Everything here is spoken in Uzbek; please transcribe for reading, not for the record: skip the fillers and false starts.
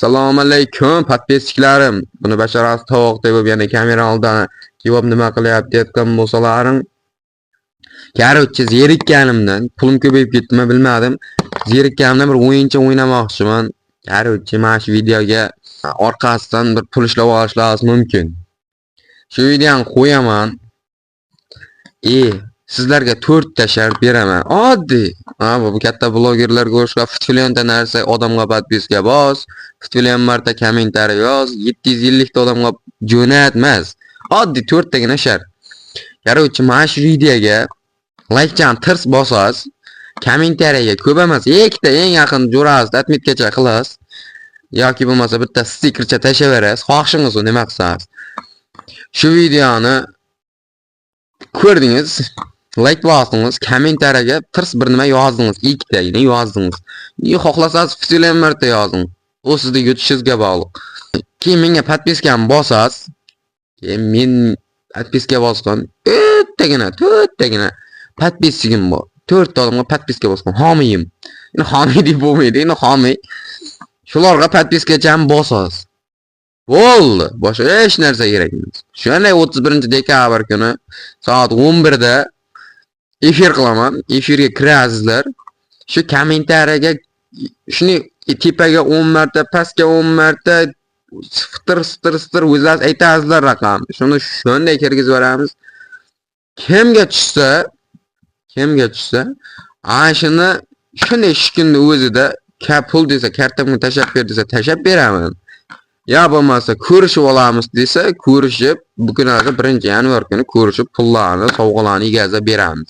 Assalomu alaykum podpischiklarim. Buni basharasi tovuq deb yana kamera oldidan javob nima qilyapti aytgan bo'lsalaring. Korotchi zerikkanimdan pulim ko'payib ketdimi bilmadim. Zerikkanimdan bir o'yincha o'ynamoqchiman. Korotchi mana shu videoga orqasidan bir pul ishlab olishlar mumkin. Shu videoni qo'yaman. Sizlarga 4 ta shart beraman. Oddiy. Bu katta blogerlarga o'xshab Futfilionda narsa odamga podpiska bos, Futfilion marta kommentariy yoz, 750 ta odamga jo'natmas. Oddiy 4 tagina shart. Korotchi mana shu videoga like-chan tirs bosasiz, kommentariyaga ko'p emas, ikkita eng yaqin jo'rasiz atmitgacha qilasiz. Yoki bo'lmasa bitta stikercha tashlayverasiz. Xohishingiz nima qilsangiz. Shu videoni ko'rdingiz, like bosdingiz, kommentariyaga tirs bir nima yozdingiz, ikkitagina yozdingiz. Xohlasangiz Futfilion marta yozing. U sizning yutishingizga bog'liq. Keyin menga podpiskani bosasiz. Men podpiska bosgan 4 tagina podpisigim bor. 4 ta odamga podpiska bosgan. Homiyim. Endi homiy deb bo'lmaydi, endi homiy. Shularga podpiskacham bosasiz. Bo'ldi. Boshqa hech narsa kerak emas. Shunday 31-dekabr kuni soat 11 da efir qilaman. Efirga kirasizlar. Shu kommentariyaga shuni tepaga 10 marta, pastga 10 marta stir o'zlaringiz aytasizlar raqam. Shuni shunday kirgizib beramiz. Kimga tushsa, ana shuni shunday kunni o'zida pul desa, kartamga tashab ber desa, tashab beraman. Ya bo'lmasa ko'rishib olamiz desa, ko'rishib, bugun 1 yanvar kuni ko'rishib pullarni, sovg'alarni egazib beramiz.